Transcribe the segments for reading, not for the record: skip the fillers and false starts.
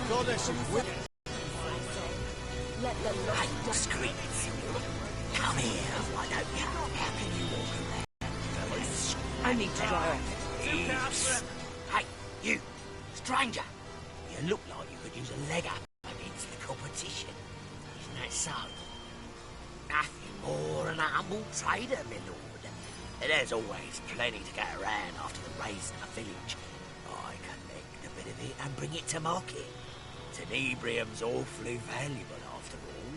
goddess is with you. Let the Hey, scream it, Silver. Come here, why don't you? How can you walk around? I need to dry off. Hey, you, stranger. You look like you could use a leg up against the competition. Isn't that so? Nothing more than a humble trader, my lord. There's always plenty to get around after the race in a village. I collect a bit of it and bring it to market. Tenebrium's awfully valuable after all.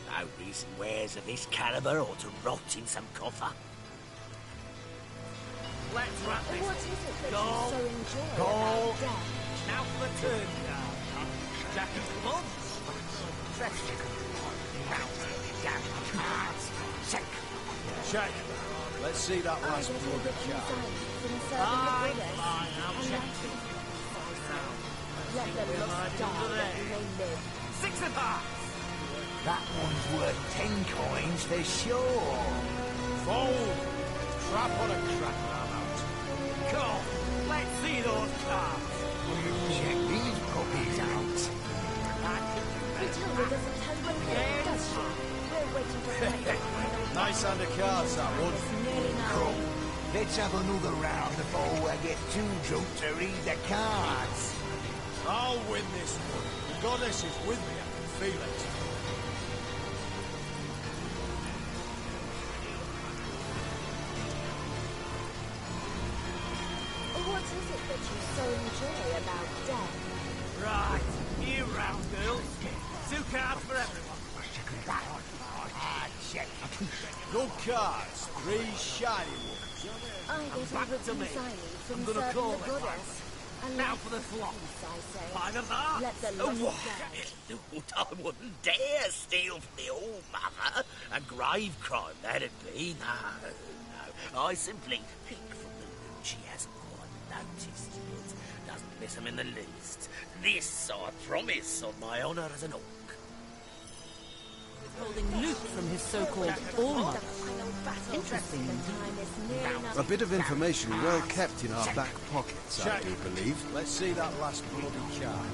No recent wares of this caliber ought to rot in some coffer. Let's wrap this. What is it that Go. you so enjoy Go. about death? Now for the turn, Jack of clubs. Check. Let's see that last bloody card. Fine, I'll check it. Let the lost die that we may live. 6 of hearts. That one's worth 10 coins for sure. Fold. Trap on a crack, I'm out. Come, let's see those cards. Check these puppies out. Matilda doesn't tell you anything, does she? We're waiting for her. Nice hand of cards, that one. It's nearly Come, 9. let's have another round before I get too drunk to read the cards. I'll win this one. The goddess is with me, I can feel it. What is it that you so enjoy about death? Right, new round, girls. 2 cards for everyone. Ah, check. Good cards. 3 shiny ones. I get back over to me. from I'm gonna serving call the it goddess. And Now let for the flop. peace, I say. 5 of hearts. Let the Oh, lost what? die. Lord, I wouldn't dare steal from the old mother. A grave crime, that'd be. No. I simply pick from the loot she hasn't quite noticed yet. Doesn't miss them in the least. This I promise on my honour as an orc. Holding loot from his so-called all-mother. Interesting. A bit of information well kept in our back pockets, I Check. do believe. Let's see that last bloody card.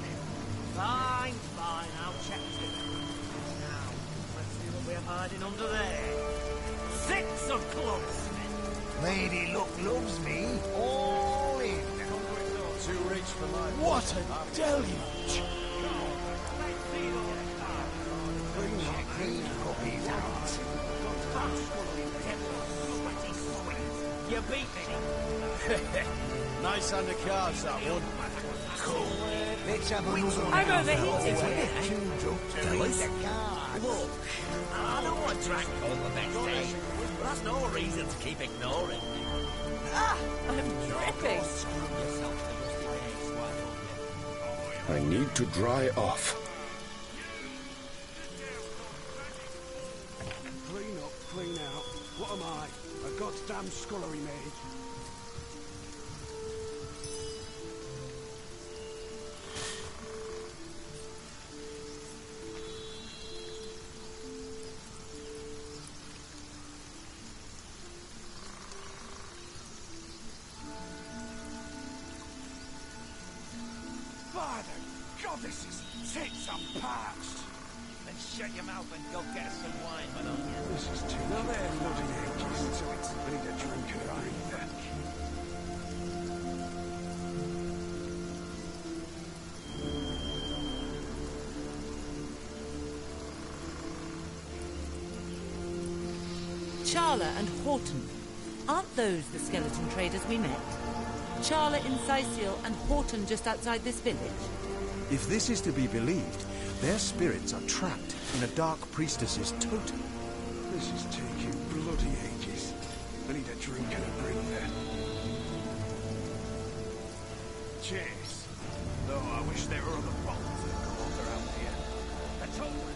Fine, I'll check it. Now, let's see what we're hiding under there. 6 of clubs. Lady Luck loves me. All in. Too rich for my... What a deluge! Check these puppies out. You beat me. Nice hand of cards, that one. Cool. Let's have another I'm round overheated. before I get too drunk to read the cards. Look, I know I drank all the next day, but that's no reason to keep ignoring me. I'm dripping. I need to dry off. Clean up, clean out. What am I? A goddamn scullery maid? By the goddesses, take some parched. Then shut your mouth and go get us some wine, why don't you? This is taking bloody ages. I need a drink and hurry back. Charla and Horton. Aren't those the skeleton traders we met? Charla in Sicil and Horton just outside this village? If this is to be believed, their spirits are trapped in a dark priestess's totem. This is taking bloody ages. I need a drink and a drink there. Cheers. Though I wish there were other bottles that could walk around here. The total.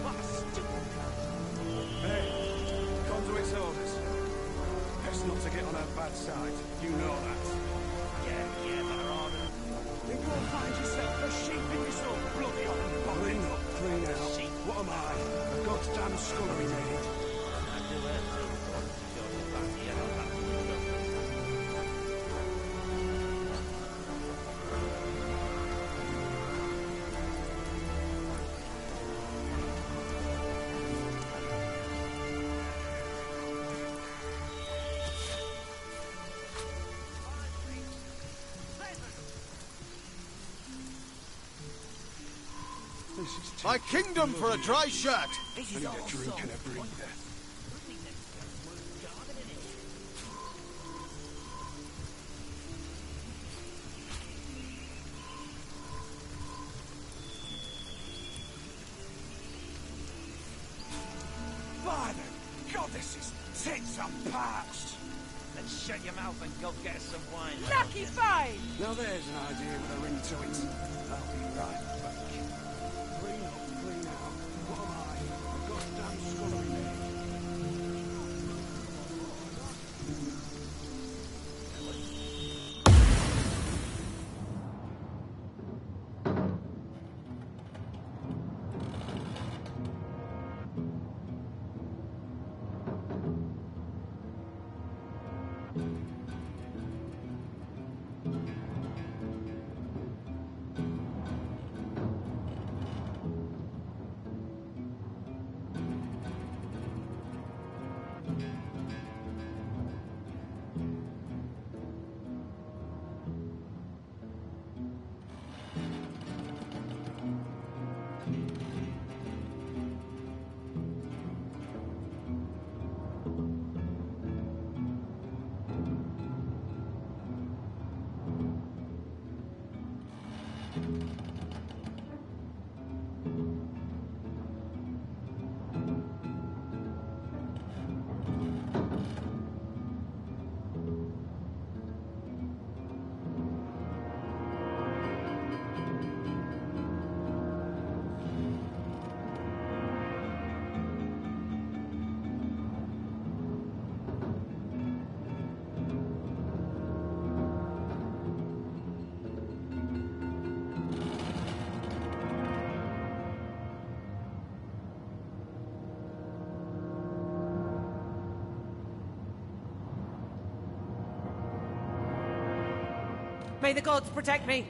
What a stupid... Hey, conduit's orders. Best not to get on her bad side. You know that. Yeah, but her order. Then go and find yourself a sheep in this old bloody oven. Clean up, clean out. What am I? A goddamn scullery maid. This is My kingdom for a dry shirt! I need a drink and a breather. By the goddesses, tits are parched! Then shut your mouth and go get us some wine. Lucky find! Now there's an idea with a ring to it. I'll be right back. Clean up, clean out. What am I? A goddamn scullery maid. May the gods protect me!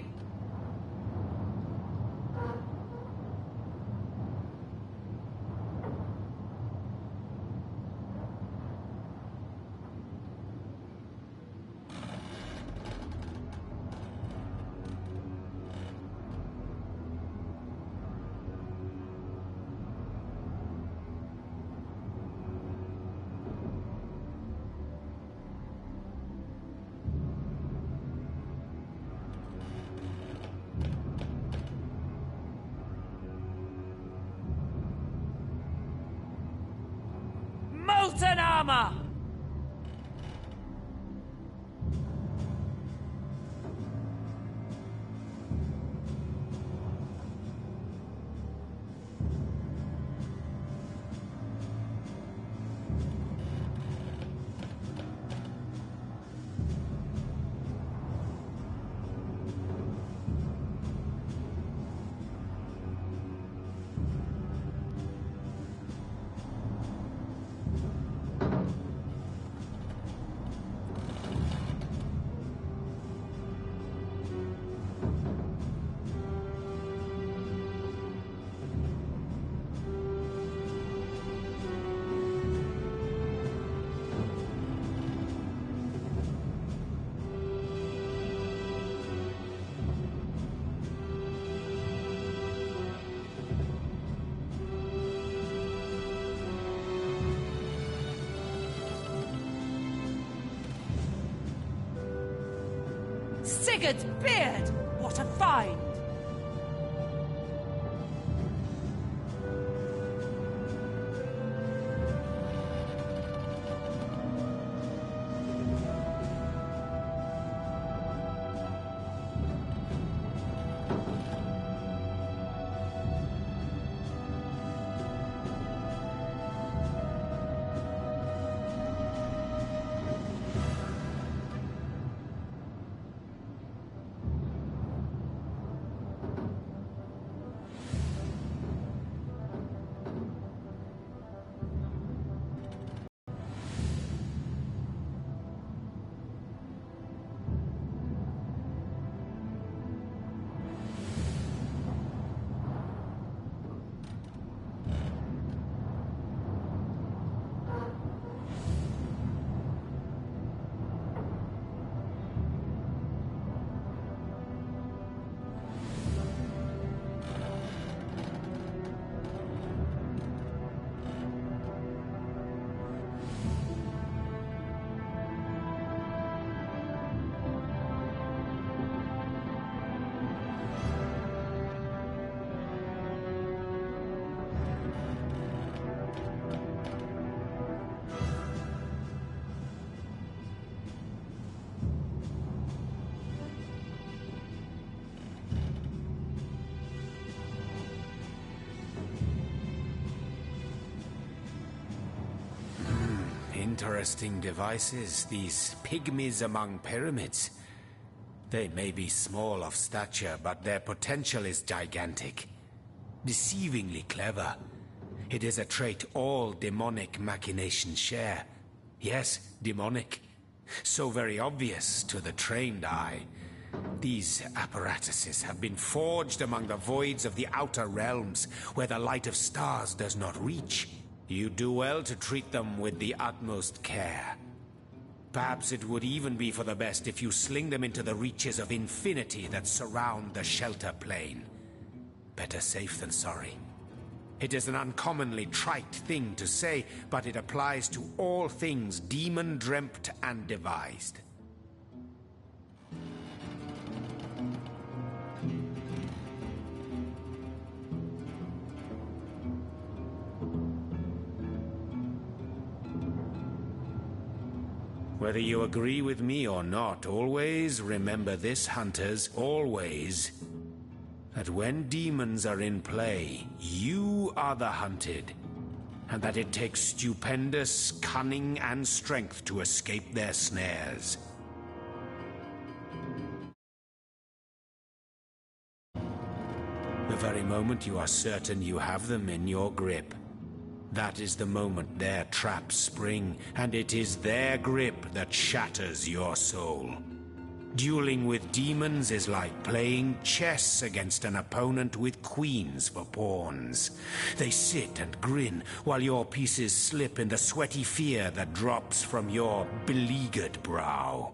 Molten armor! Sigurd's beard! What a find! Interesting devices, these pygmies among pyramids. They may be small of stature, but their potential is gigantic. Deceivingly clever. It is a trait all demonic machinations share. Yes, demonic. So very obvious to the trained eye. These apparatuses have been forged among the voids of the outer realms, where the light of stars does not reach. You do well to treat them with the utmost care. Perhaps it would even be for the best if you sling them into the reaches of infinity that surround the shelter plane. Better safe than sorry. It is an uncommonly trite thing to say, but it applies to all things demon-dreamt and devised. Whether you agree with me or not, always remember this, hunters, always, that when demons are in play, you are the hunted, and that it takes stupendous cunning and strength to escape their snares. The very moment you are certain you have them in your grip, that is the moment their traps spring, and it is their grip that shatters your soul. Dueling with demons is like playing chess against an opponent with queens for pawns. They sit and grin while your pieces slip in the sweaty fear that drops from your beleaguered brow.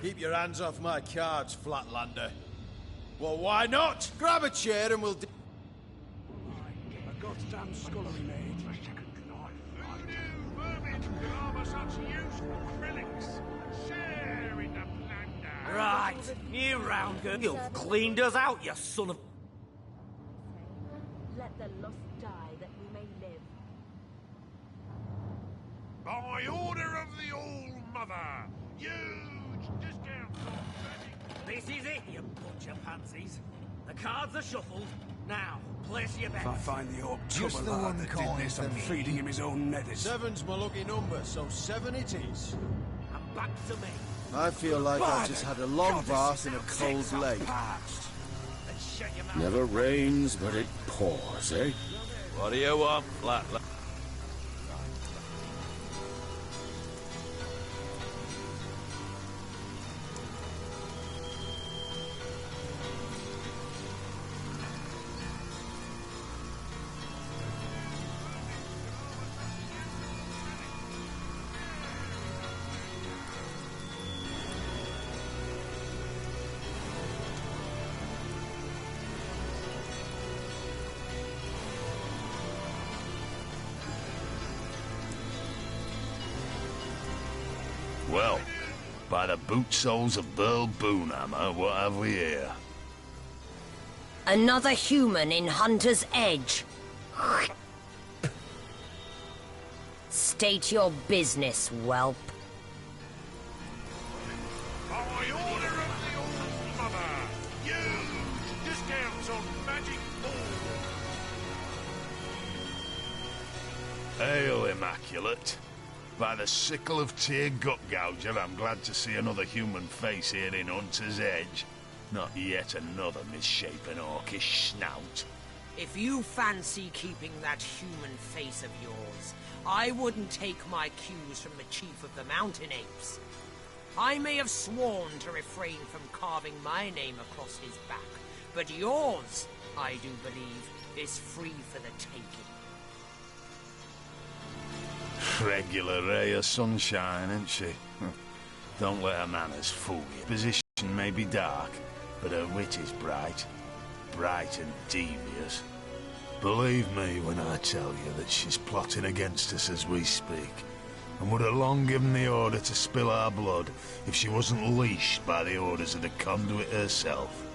Keep your hands off my cards, Flatlander. Well, why not? Grab a chair and we'll... A goddamn scullery maid. Who knew vermin could harbour such useful relics? Share in the plunder. Right, you round girl. You've cleaned us out, you son of... Let the lost die that we may live. By order of the All-Mother, huge discounts on This is it, you bunch of pansies. The cards are shuffled. Now, place your bets. If I find the orc Just the lad one that coin did this, for I'm me. feeding him his own nethers. Seven's my lucky number, so 7 it is. And back to me. I feel like I've just had a long bath in a cold lake. And shut your mouth. Never rains, but it pours, eh? What do you want, Flatlander? Well, by the boot soles of Burl Boonhammer, what have we here? Another human in Hunter's Edge. State your business, whelp. By order of the All-Mother, huge discounts on magic balls. Hail, Immaculate. By the sickle of Tyr Gutgouger, I'm glad to see another human face here in Hunter's Edge. Not yet another misshapen orcish snout. If you fancy keeping that human face of yours, I wouldn't take my cues from the chief of the mountain apes. I may have sworn to refrain from carving my name across his back, but yours, I do believe, is free for the taking. Regular ray of sunshine, ain't she? Don't let her manners fool you. Position may be dark, but her wit is bright. Bright and devious. Believe me when I tell you that she's plotting against us as we speak, and would have long given the order to spill our blood if she wasn't leashed by the orders of the conduit herself.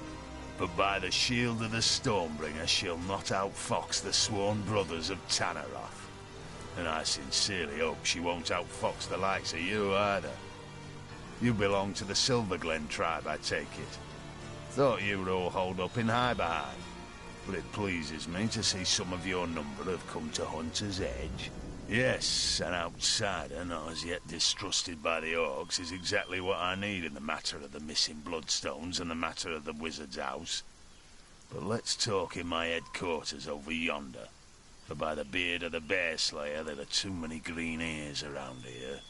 But by the shield of the Stormbringer, she'll not outfox the sworn brothers of Tanneroth. And I sincerely hope she won't outfox the likes of you either. You belong to the Silverglen tribe, I take it. Thought you were all holed up in Highbehind. But it pleases me to see some of your number have come to Hunter's Edge. Yes, an outsider not as yet distrusted by the orcs is exactly what I need in the matter of the missing bloodstones and the matter of the wizard's house. But let's talk in my headquarters over yonder. For by the beard of the Bear Slayer, there are too many green ears around here.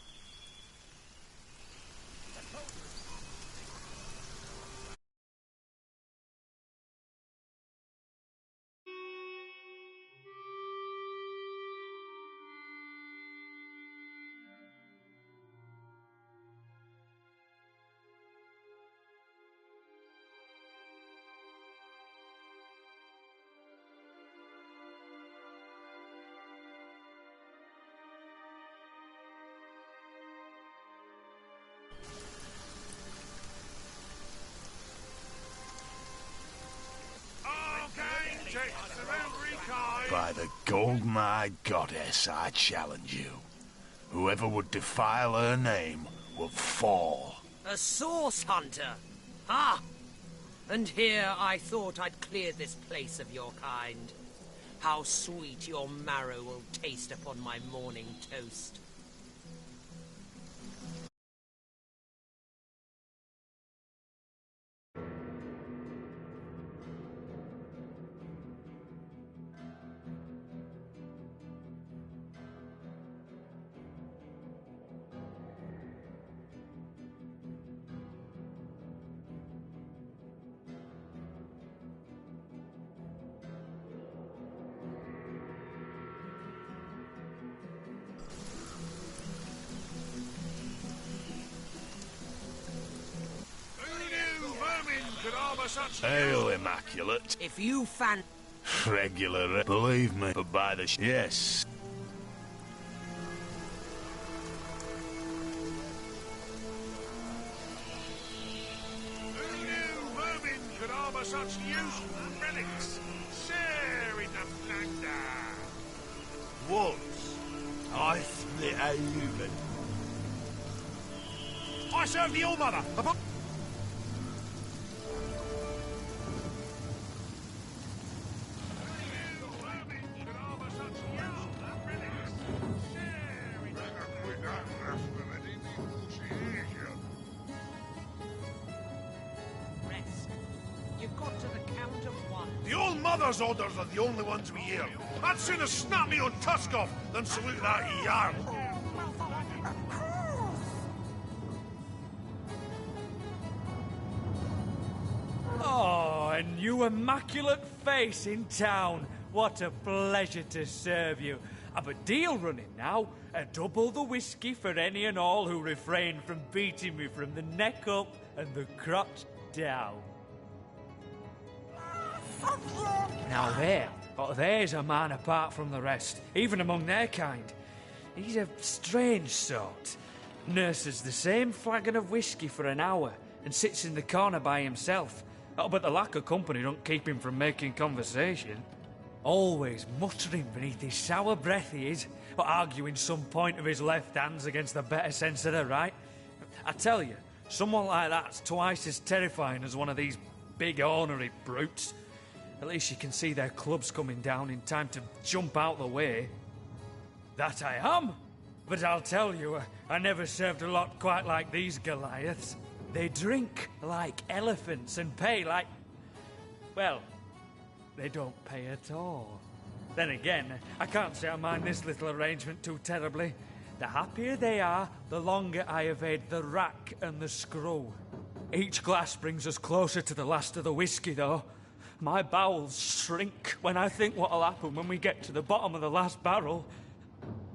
By the gold-eyed goddess, I challenge you. Whoever would defile her name will fall. A source hunter? Ah! And here I thought I'd clear this place of your kind. How sweet your marrow will taste upon my morning toast. Hail, Immaculate. If you fan... Regular, believe me, but by the yes. Who knew vermin could harbour such useful relics? Share in the plunder. Once, I split a human. I serve the All-Mother. You've got to the count of one. The All-Mother's orders are the only ones we hear. I'd sooner snap me on tusk off than salute that yarn. Oh, a new immaculate face in town. What a pleasure to serve you. I've a deal running now. Double the whiskey for any and all who refrain from beating me from the neck up and the crotch down. Now there's a man apart from the rest, even among their kind. He's a strange sort. Nurses the same flagon of whiskey for an hour and sits in the corner by himself. Oh, but the lack of company don't keep him from making conversation. Always muttering beneath his sour breath he is, but arguing some point of his left hands against the better sense of the right. I tell you, someone like that's twice as terrifying as one of these big ornery brutes. At least you can see their clubs coming down in time to jump out the way. That I am! But I'll tell you, I never served a lot quite like these Goliaths. They drink like elephants and pay like... well, they don't pay at all. Then again, I can't say I mind this little arrangement too terribly. The happier they are, the longer I evade the rack and the screw. Each glass brings us closer to the last of the whiskey, though. My bowels shrink when I think what'll happen when we get to the bottom of the last barrel.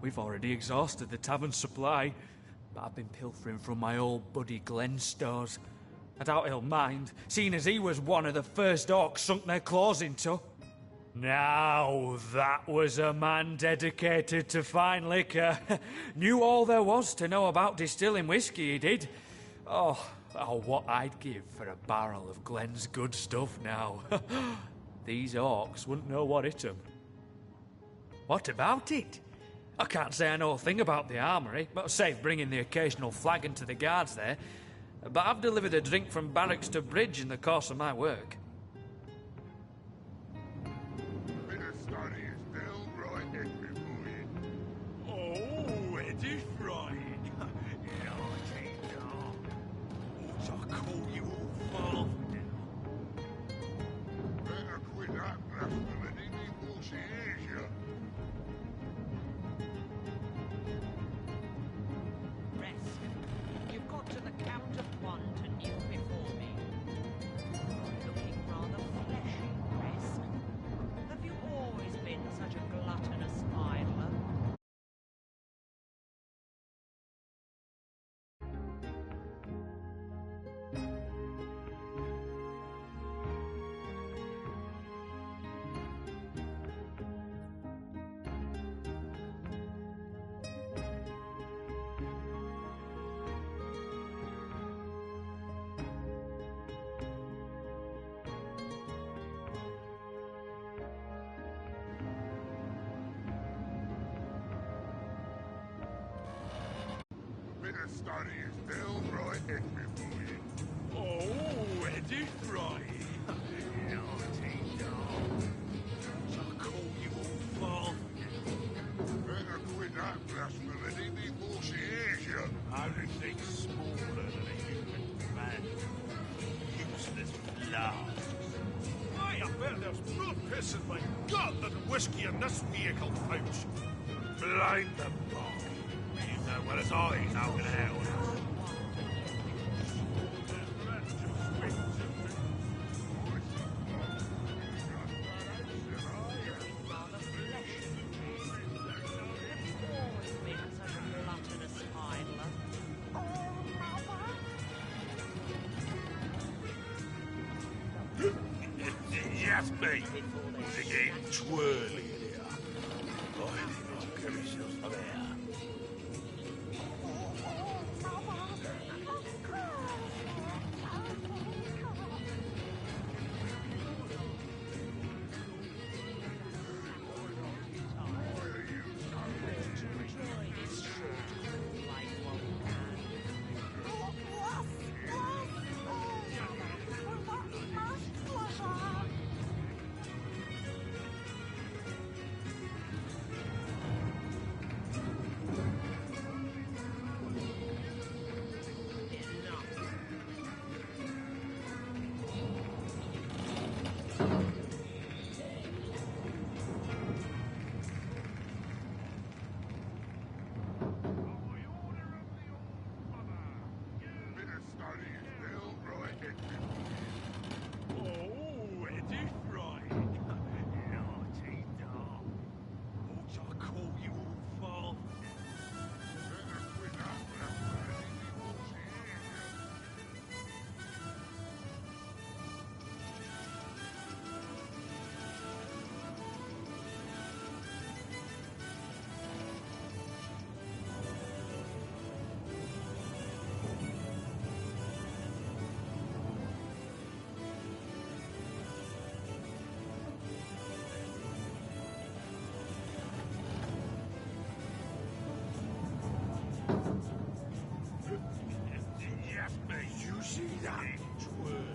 We've already exhausted the tavern supply, but I've been pilfering from my old buddy Glenn's stores. I doubt he'll mind, seeing as he was one of the first orcs sunk their claws into. Now that was a man dedicated to fine liquor. Knew all there was to know about distilling whiskey, he did. Oh, what I'd give for a barrel of Glenn's good stuff now. These orcs wouldn't know what hit 'em. What about it? I can't say I know a thing about the armoury, but save bringing the occasional flagon to the guards there. But I've delivered a drink from barracks to bridge in the course of my work. Oh, Eddie Fried. Ought I call you all father now? Better quit that blasphemy before she hears you. You've got to the count of one to kneel before me. Looking rather fleshy, Resk. Have you always been such a gluttonous idler? Study is still right in before you. Oh, Eddie Fry. I call you all father. Better quit that blasphemy before she hears you. Anything smaller than a human man. Useless blood. Why, I bet there's more piss in my gut than whiskey in this vehicle pouch. Blind them, Bob. Well, it's all he's out in hell. just me? Was it getting twirly in here? I'll get myself there.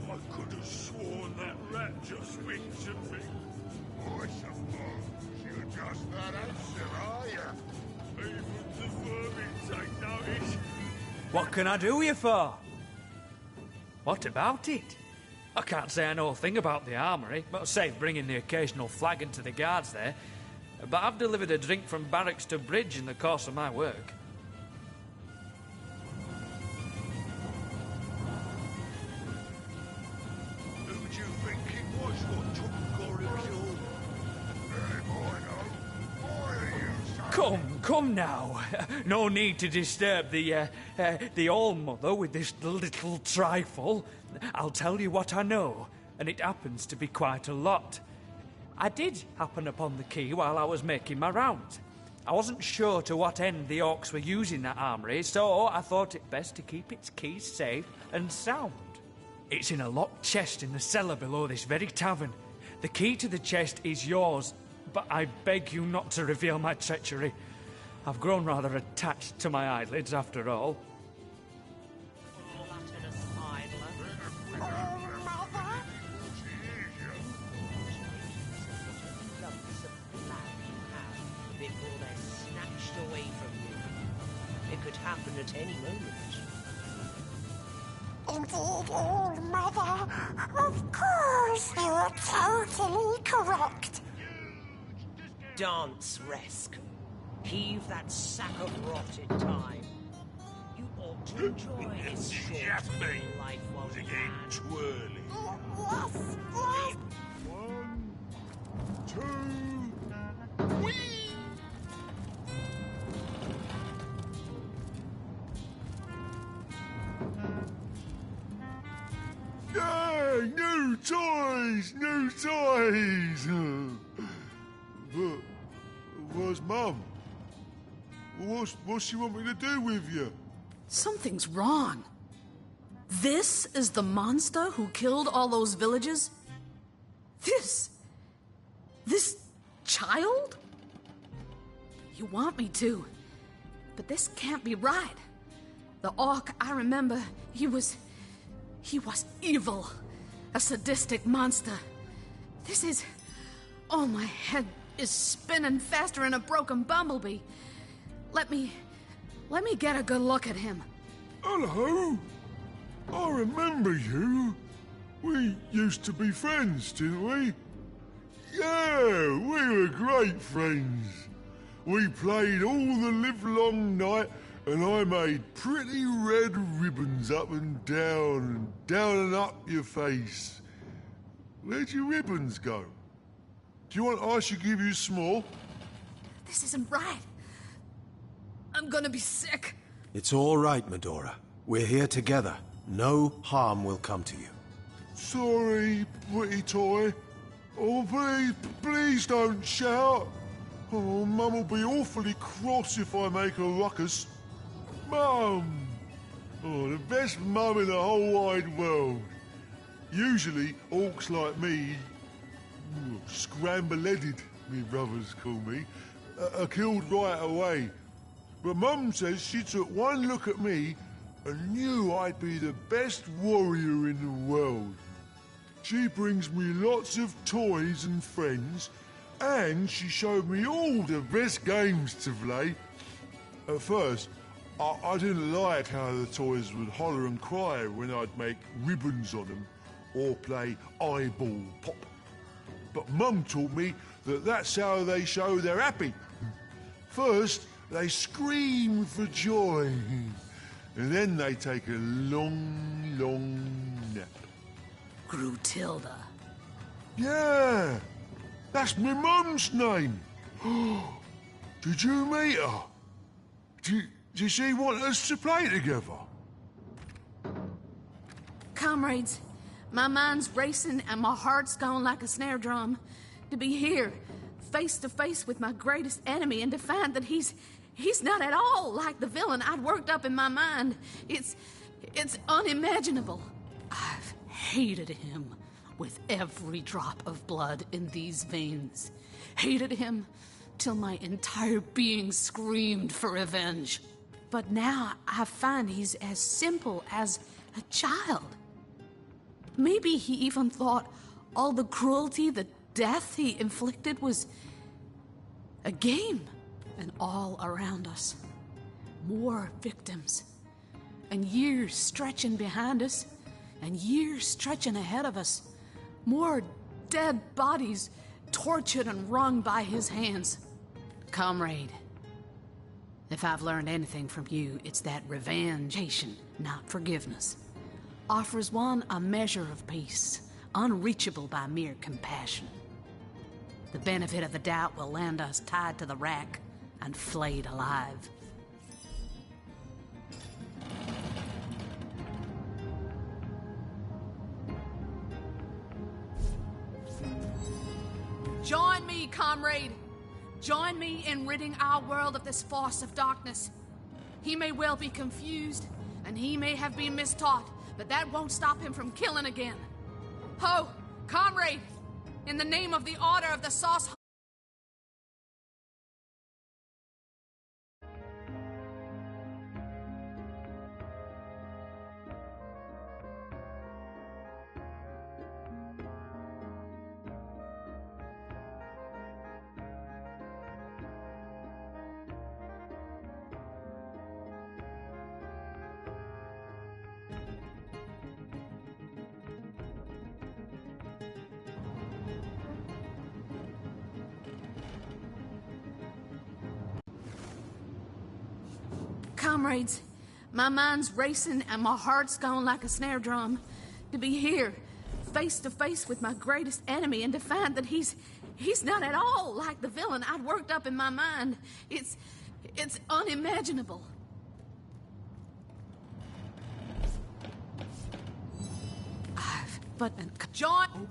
I could have sworn that rat just winked at me. I suppose you're just that handsome, are you? Even the vermin take notice. What can I do you for? What about it? I can't say I know a thing about the armoury, but save bringing the occasional flagon to the guards there. But I've delivered a drink from barracks to bridge in the course of my work. Come now. No need to disturb the All-Mother with this little trifle. I'll tell you what I know, and it happens to be quite a lot. I did happen upon the key while I was making my rounds. I wasn't sure to what end the orcs were using that armoury, so I thought it best to keep its keys safe and sound. It's in a locked chest in the cellar below this very tavern. The key to the chest is yours, but I beg you not to reveal my treachery. I've grown rather attached to my eyelids, after all. Before they're snatched away from you. It could happen at any moment. Indeed, All Mother. Of course, you're totally correct. Dance, Resk. Heave that sack of rot in time. You ought to enjoy this short life while you can. Twirly. Yes, yes. 1, 2, whee! Yeah, new toys, new toys. But where's Mum? What she want me to do with you? Something's wrong. This is the monster who killed all those villagers? This child? You want me to, but this can't be right. The orc I remember, he was evil. A sadistic monster. This is... Oh, my head is spinning faster than a broken bumblebee. Let me get a good look at him. Hello. I remember you. We used to be friends, didn't we? Yeah, we were great friends. We played all the livelong night, and I made pretty red ribbons up and down and up your face. Where'd your ribbons go? Do you want I should give you small? This isn't right. I'm gonna be sick. It's all right, Medora. We're here together. No harm will come to you. Sorry, pretty toy. Oh, please don't shout. Oh, Mum will be awfully cross if I make a ruckus. Mum! Oh, the best mum in the whole wide world. Usually, orcs like me, scramble-headed, me brothers call me, are killed right away. But Mum says she took one look at me and knew I'd be the best warrior in the world. She brings me lots of toys and friends, and she showed me all the best games to play. At first, I didn't like how the toys would holler and cry when I'd make ribbons on them, or play eyeball pop. But Mum taught me that that's how they show they're happy. First, they scream for joy, and then they take a long, long nap. Grutilda. Yeah, that's my mum's name. Did you meet her? Did she want us to play together? Comrades, my mind's racing and my heart's going like a snare drum. To be here, face to face with my greatest enemy and to find that he's not at all like the villain I'd worked up in my mind. It's unimaginable. I've hated him with every drop of blood in these veins. Hated him till my entire being screamed for revenge. But now I find he's as simple as a child. Maybe he even thought all the cruelty, the death he inflicted was a game. And all around us, more victims. And years stretching behind us, and years stretching ahead of us. More dead bodies tortured and wrung by his hands. Comrade, if I've learned anything from you, it's that revenge, not forgiveness, offers one a measure of peace, unreachable by mere compassion. The benefit of the doubt will land us tied to the rack and flayed alive. Join me, comrade. Join me in ridding our world of this force of darkness. He may well be confused, and he may have been mistaught, but that won't stop him from killing again. Ho, comrade, in the name of the Order of the Sauce Comrades, my mind's racing and my heart's going like a snare drum. To be here, face to face with my greatest enemy and to find that he's not at all like the villain I'd worked up in my mind. It's unimaginable. But John.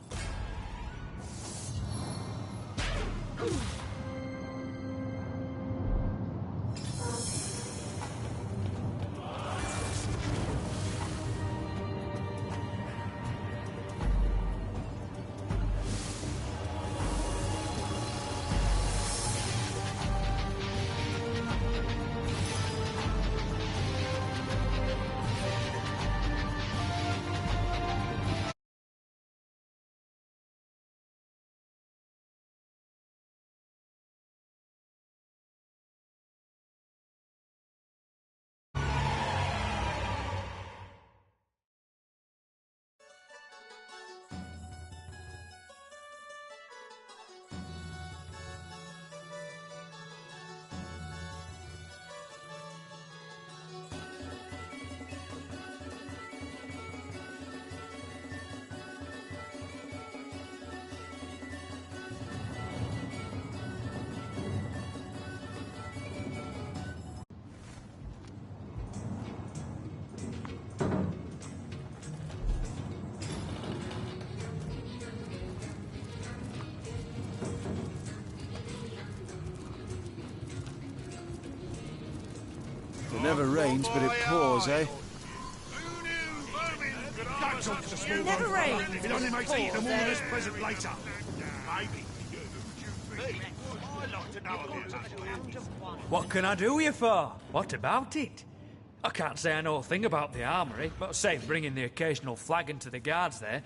Never rains, but it pours, eh? Don't talk to the small Never boat, rains, brother. It but only it makes eating pours, them all eh? less pleasant later. Maybe. I'd like to know a bit. What can I do you for? What about it? I can't say I know a thing about the armoury, but save bringing the occasional flagon to the guards there.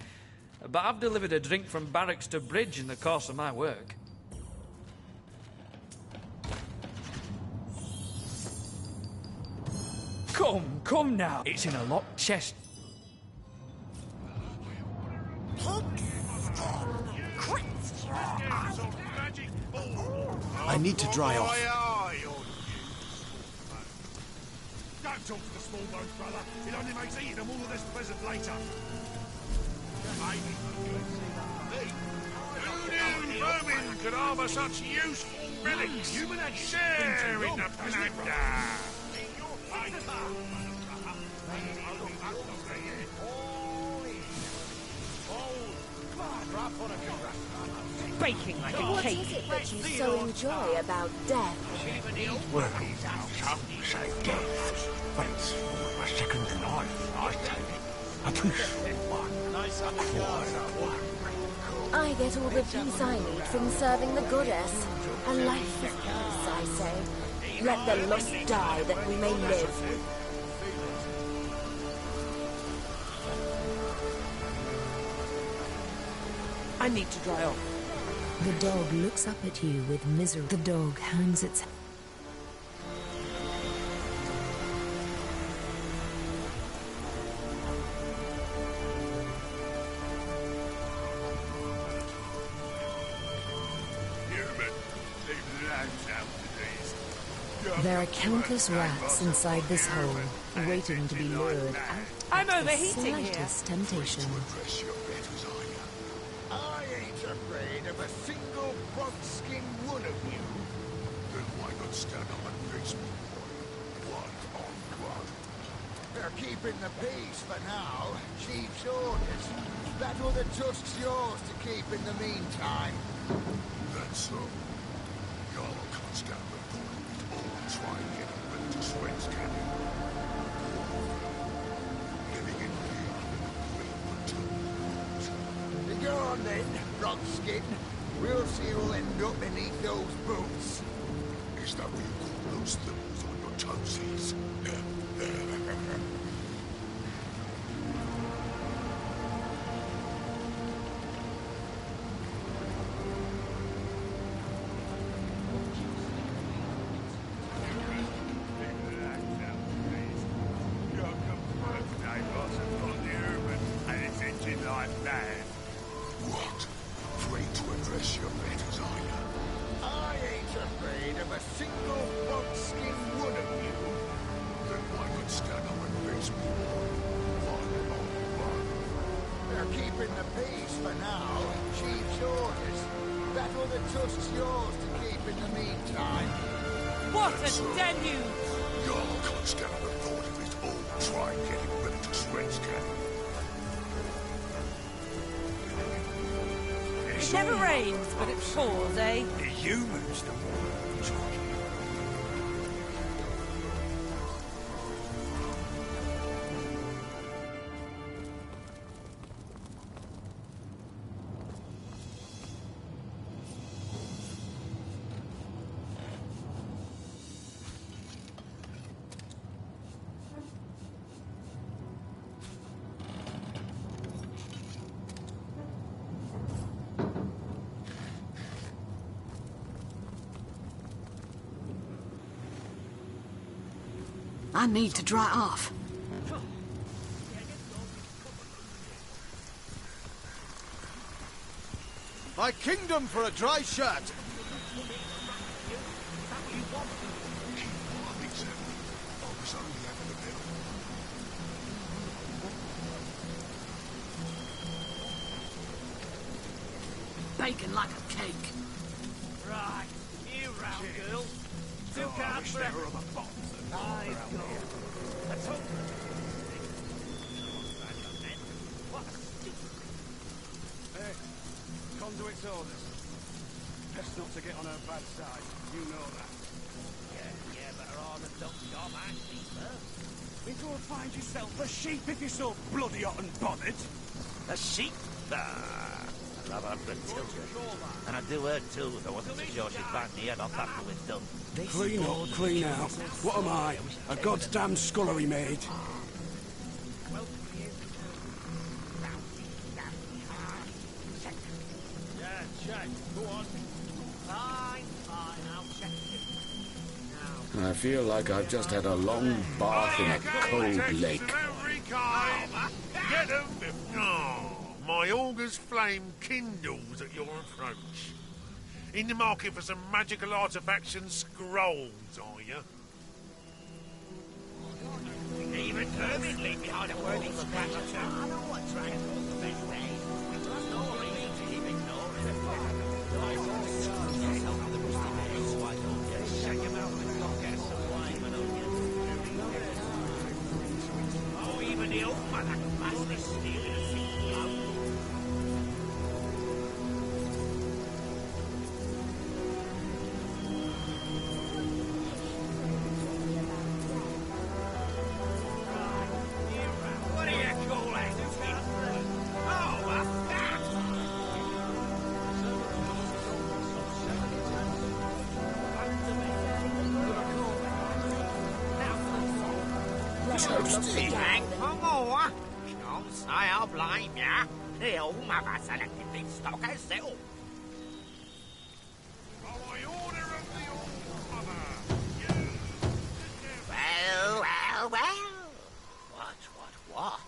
But I've delivered a drink from barracks to bridge in the course of my work. Come now. It's in a locked chest. I need to dry off. Don't talk to the small boat, brother. It only makes eating them all less pleasant later. Maybe. Who knew vermin could harbour such useful relics? Share in the plunder. Baking like a What cake. is it that you so enjoy about death? Well, some say death waits for a second life, I take it. A peaceful one. Quiet one. I get all the peace I need from serving the goddess. A life of peace, I say. Let the lost die that we may live. I need to dry off. The dog looks up at you with misery. The dog hangs its head. There are countless rats inside this hole, waiting to be lured out. I'm at the overheating here. slightest temptation. I ain't afraid of a single bog-skinned one of you. Then why not stand up and face me? One on one. They're keeping the peace for now. Chief's orders. That other tusk's yours to keep in the meantime. That's so. Y'all can't stand the thought of it all. Try and get it ready to Swen's Canyon. Living in fear will Go on then, Rockskin. We'll see who'll end up beneath those boots. Is that what you call those things on your toesies? What? Afraid to address your betters, are you? I ain't afraid of a single bog-skinned one of you. Then why not stand up and face me? One on one. They're keeping the peace for now. Chief's orders. That other tusk's yours to keep in the meantime. What a deluge! Y'all can't stand the thought of it all. Try getting ready to Swen's Canyon. It never rains, but it pours, eh? The humans, the more enjoy. I need to dry off. My kingdom for a dry shirt! Baking like a cake. Right, you round girl. Two cards for everyone. Nice go. Let's hope. Hey, conduit's orders. Best not to get on her bad side. You know that. Yeah, but You go and find yourself a sheep if you're so bloody hot and bothered. A sheep? Ah, I'd rather have Gruntilda. And I'd do her too if I wasn't so sure she'd bite me head off after we're done. Clean up, clean out. What am I? A goddamn scullery maid? Yeah, check. Go on. Fine, I'll check it. I feel like I've just had a long bath in a cold lake. Get them! Oh, my augur's flame kindles at your approach. In the market for some magical artifacts and scrolls, are you? Even Hermit leave behind a worthy scratch or two. I know what trying was the best way. There's no reason to keep ignoring it. Shut your mouth and go get some wine and onions. Oh, even the old mother can master stealing a seat. What do you call that? Oh, what's that? Toasty. Come on. Don't say I'll blame ya. The old mother selected this stock herself. By order of the old mother. Well. What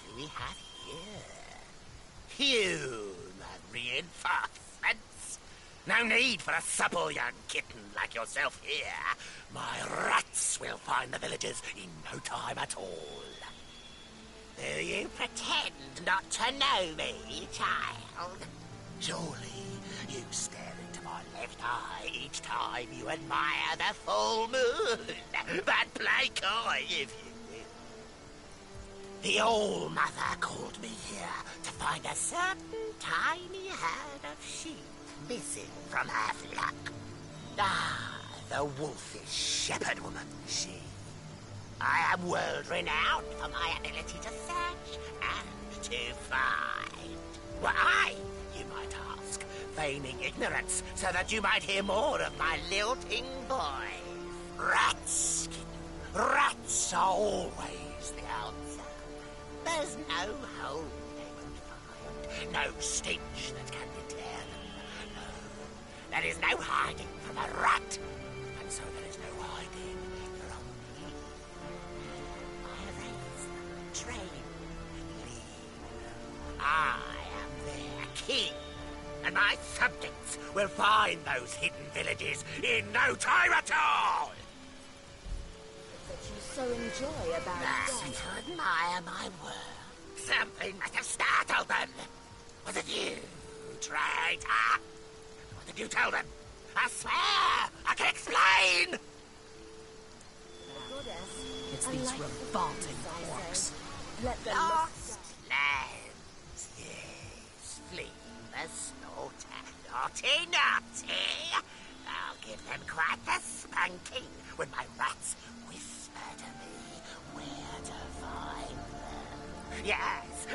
do we have here? Human reinforcements. No need for a supple young kitten like yourself here. My rats will find the villagers in no time at all. Do you pretend not to know me, child? Surely you stare into my left eye each time you admire the full moon. But play coy if you will. The Old Mother called me here to find a certain tiny herd of sheep missing from her flock. Ah, the wolfish shepherd woman, she. I am world-renowned for my ability to search and to find. Why, you might ask, feigning ignorance so that you might hear more of my lilting voice. Rats, kitten, rats are always the answer. There's no hole they won't find, no stench that can deter them. No, there is no hiding from a rat, and so there is no hiding from me. I raise them, train, lead. I am their king, and my subjects will find those hidden villages in no time at all. That you so enjoy about Seem death. to admire my work. Something must have startled them. Was it you, traitor? What did you tell them? I swear, I can explain! It's these revolting orcs. Let them Lost lands, yes. Fleeing the slaughter. Naughty. I'll give them quite the spanking when my rats whisper to me where to find them. Yes,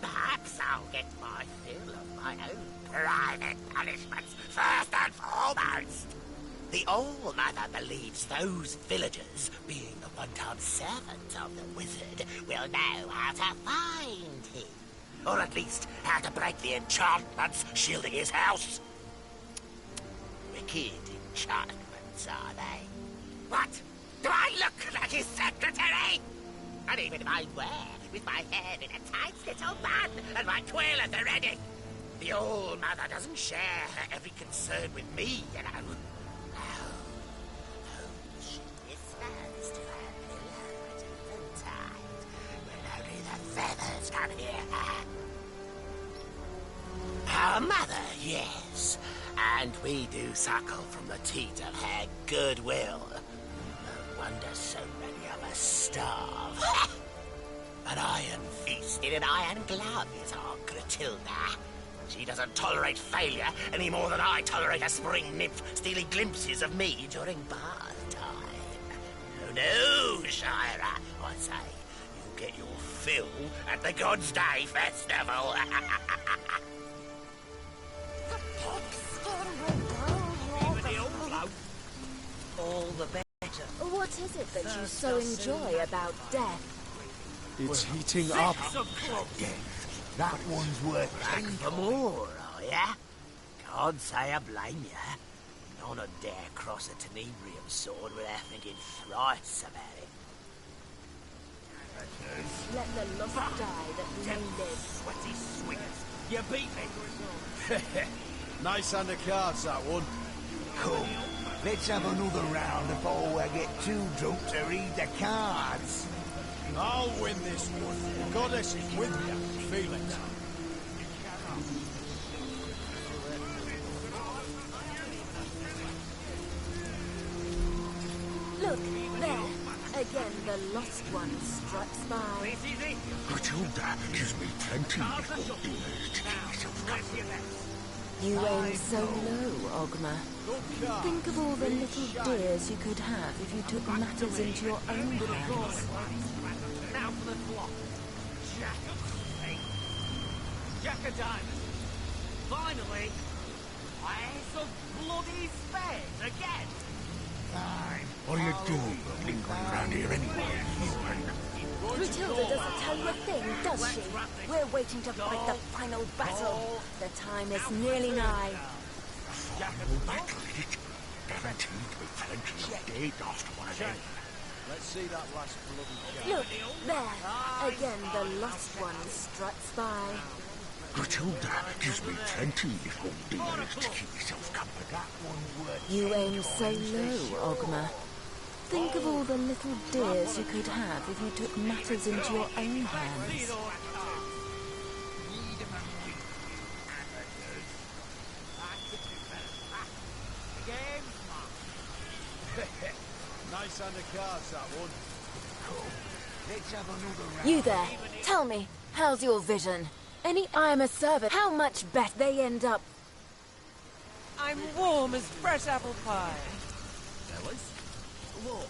perhaps I'll get my fill of my own private punishments first and foremost. The Old Mother believes those villagers, being the one-time servants of the wizard, will know how to find him. Or at least how to break the enchantments shielding his house. Wicked enchantments, are they? What? Do I look like his secretary? And even if I were, with my head in a tight little bun and my quill at the ready, the Old Mother doesn't share her every concern with me, you know. She whispers to her pillow at eventide, when only the feathers can hear her. Our mother, yes, and we do suckle from the teat of her goodwill. No wonder so many of us starve. An iron fist in an iron glove is our Gruntilda. She doesn't tolerate failure any more than I tolerate a spring nymph stealing glimpses of me during bath time. No, Shira, I say, you'll get your fill at the God's Day Festival. All the better. What is it that you so enjoy about death? It's heating up. That one's worth Back for more, are ya? Can't say I blame ya. None would dare cross a tenebrium sword without thinking thrice about it. Let the lost die that we may live. Sweaty swingers, you beat me. Nice hand of cards, that one. Come, let's have another round before I get too drunk to read the cards. I'll win this one. The goddess is with me. Feel it. Look, there. Again, the lost one struts by. Matilda gives me plenty of ears to keep myself. You aim so low, Ogma. Think of all the little dears you could have if you took matters into your own hands. Now for the flop. Jack of diamonds. Finally, Ace of bloody spades again. Fine. What are you doing lingering around here anyway, human? Matilda doesn't tell you a thing, does she? We're waiting to fight the final battle. The time is nearly nigh. Final battle, is it? Guaranteed with plenty of dead after one of them. Let's see that last bloody Look, there. Again, the lost one struts by. Matilda gives me plenty of dears to keep myself company. You aim so low, Ogma. Think of all the little dears you could have if you took matters into your own hands. Nice hand of cards, that one. Let's have another round. You there. Tell me, how's your vision? I am a servant. How much better they end up? I'm warm as fresh apple pie. Fellas, look,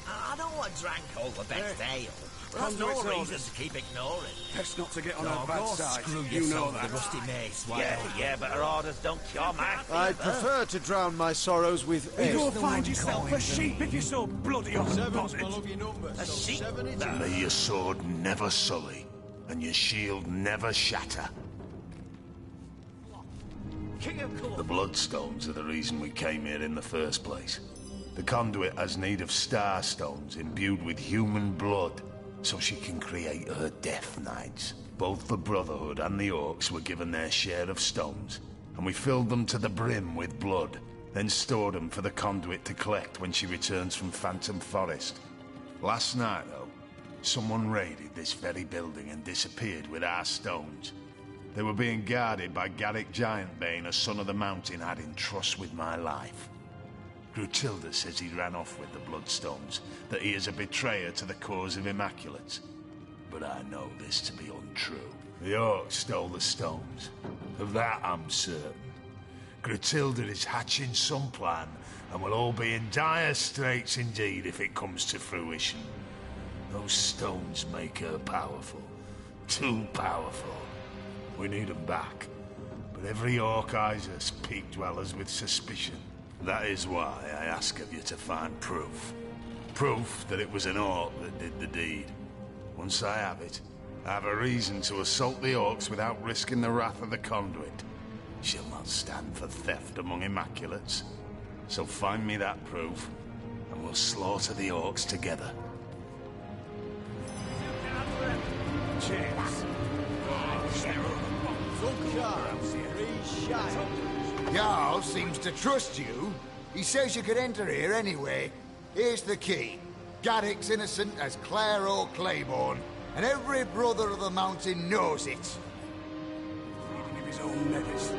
I know I drank all the best ale, but that's no Conduit's reason orders. to keep ignoring. Best not to get on No, her bad go side. screw You know yourself with that. the rusty mace, Yeah, but her orders don't cure math. I'd prefer to drown my sorrows with ale. Go find yourself a sheep if you're so bloody Seven's my unbothered. lucky number. A sheep? 7 it is. May your sword never sully, and your shield never shatter. King of Court. The Bloodstones are the reason we came here in the first place. The conduit has need of star stones imbued with human blood, so she can create her Death Knights. Both the Brotherhood and the Orcs were given their share of stones, and we filled them to the brim with blood, then stored them for the conduit to collect when she returns from Phantom Forest. Last night, though, someone raided this very building and disappeared with our stones. They were being guarded by Garrick Giantbane, a son of the mountain had in trust with my life. Grutilda says he ran off with the Bloodstones, that he is a betrayer to the cause of Immaculates. But I know this to be untrue. The Orcs stole the stones. Of that I'm certain. Grutilda is hatching some plan, and we'll all be in dire straits indeed if it comes to fruition. Those stones make her powerful. Too powerful. We need them back. But every orc eyes us peak dwellers with suspicion. That is why I ask of you to find proof. Proof that it was an orc that did the deed. Once I have it, I have a reason to assault the orcs without risking the wrath of the conduit. She'll not stand for theft among Immaculates. So find me that proof, and we'll slaughter the orcs together. Cheers. Good cards. 3 shine. Jarl seems to trust you. He says you could enter here anyway. Here's the key. Garrick's innocent as Clare or Claiborne, and every brother of the mountain knows it. Reading of his own letters.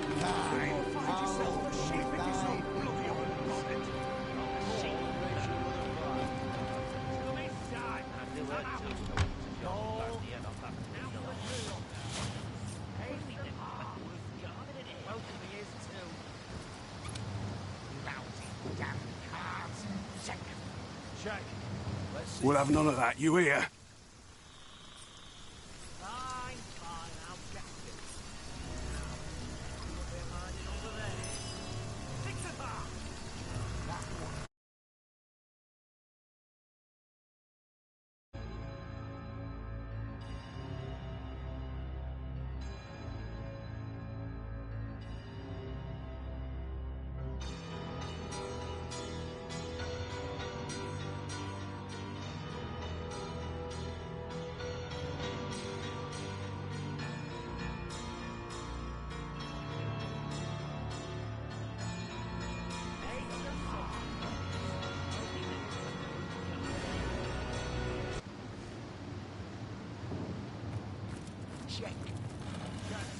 Check. We'll have none of that, you hear?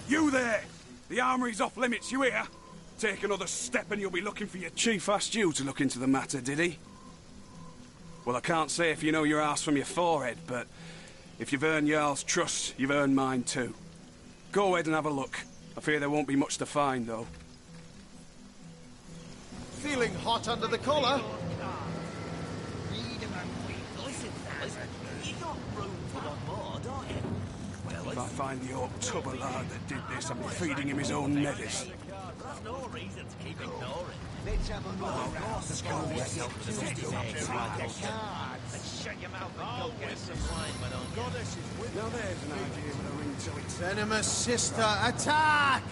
You there! The armory's off limits, you hear? Take another step and you'll be looking for your chief. Asked you to look into the matter, did he? Well, I can't say if you know your arse from your forehead, but if you've earned Jarl's trust, you've earned mine too. Go ahead and have a look. I fear there won't be much to find, though. Feeling hot under the collar? Listen, fellas, you got room for one more, don't you? If I find the old tubber lad that did this, I'm feeding him his own netters. There's no reason to keep ignoring. Let's have a look. Let's go yourself to the and shut your mouth and go get some wine, why don't you? Goddess is with Now there's an idea with a ring to it. Venomous sister, attack!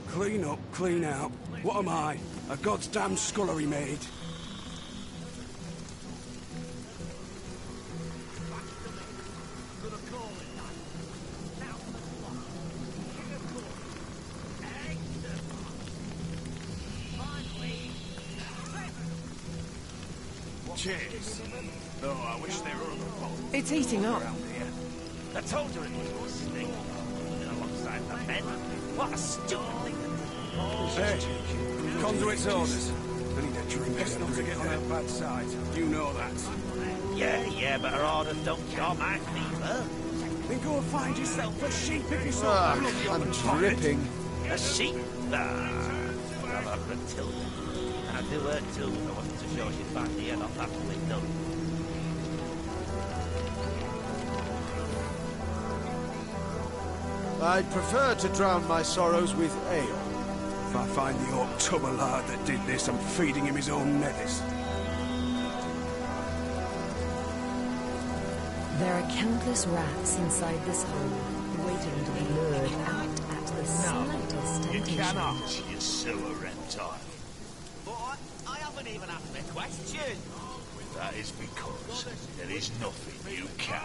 Clean up, clean out. What am I? A god's damn scullery maid. Cheers. Though I wish there were other bottles. It's heating up. around here. I told you it was a snake. Alongside the men. What a stupid thing to do. Hey, conduit's orders. I need a drink. Best not to get on her bad side. You know that. Yeah, but her orders don't cure my fever. Then go and find yourself a sheep if you're so bloody I'm on the bonnet. dripping. A sheep? Well, I've Matilda. And I do her too, if I wasn't so sure she'd bang the head off that window. I'd prefer to drown my sorrows with ale. If I find the old tubber lad that did this, I'm feeding him his own netters. There are countless rats inside this hole, waiting to be lured out at the slightest You temptation. cannot, you sewer reptile. But I haven't even asked a question. That is because there is nothing you can,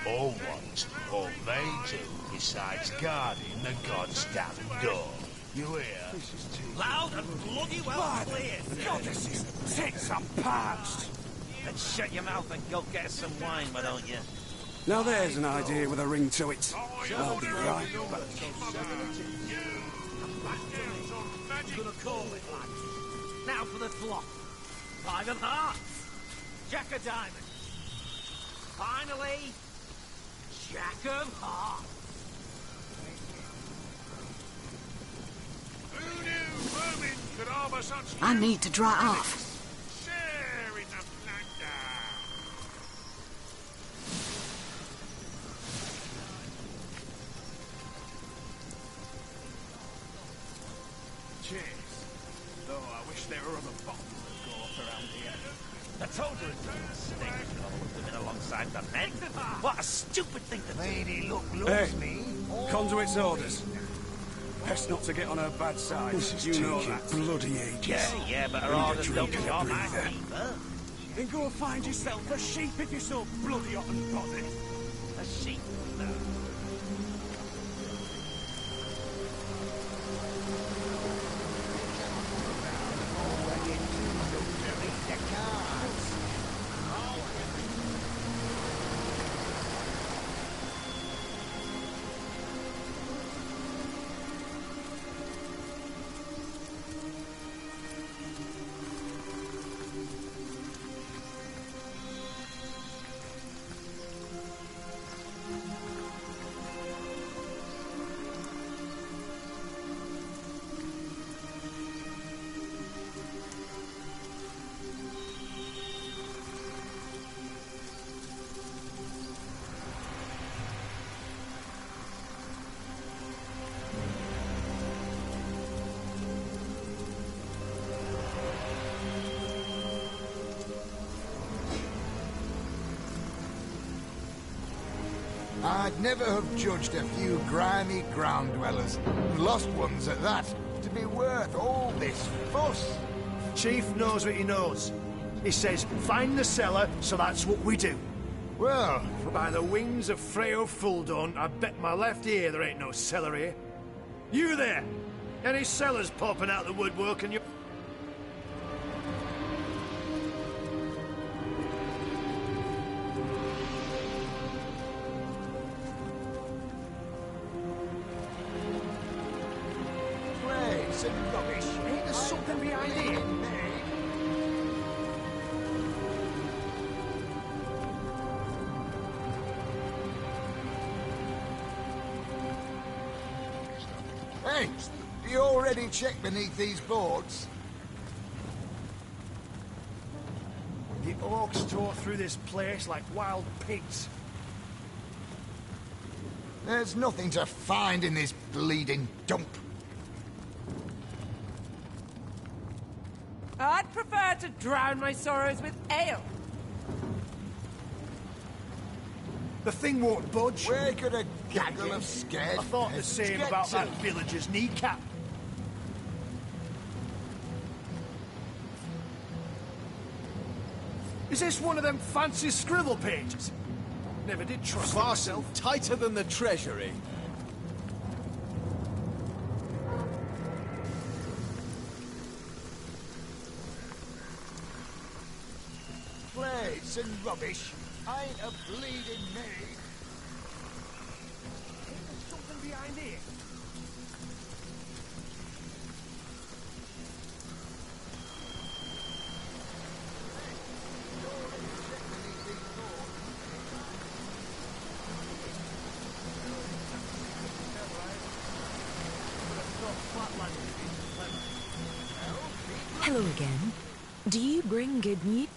or want, or may do besides guarding the god's damn door. You hear? Loud and bloody well clear. Goddesses, tits, I'm parched. Then shut your mouth and go get some wine, why don't you? Now there's an idea with a ring to it. I'll be right back. I'm gonna call it, lads. Now for the flop. 5 of hearts. Jack of diamonds. Finally, Jack of hearts. Who knew vermin could harbour such I need to dry off. share in the plunder? Cheers. Though I wish there were other bottles of gorse around here. I told you it was a mistake to all of them in alongside the men. What a stupid thing to do. Lady, look, Hey, loves me. conduit's orders. Best not to get on her bad side. This is You know taking that. bloody ages. Yeah, but her Need a orders don't drink and a cure my breather. fever. Then go and find yourself a sheep if you're so bloody hot and bothered. A sheep? No. I'd never have judged a few grimy ground dwellers, lost ones at that, to be worth all this fuss. Chief knows what he knows. He says, find the cellar, so that's what we do. Well, by the wings of Freo Fulldon, I bet my left ear there ain't no cellar here. You there! Any cellars popping out the woodwork and you... Plates and rubbish. Ain't there something behind here? Hey, do you already check beneath these boards? The orcs tore through this place like wild pigs. There's nothing to find in this bleeding dump. I'd prefer to drown my sorrows with ale. The thing won't budge. Where could a gaggle of scared I thought the peasants same get about to? that villager's kneecap. Is this one of them fancy scribble pages? Never did trust Fastened myself. tighter than the treasury. Plates and rubbish. Ain't a bleeding me. There's something behind here. Hello again. Do you bring good news?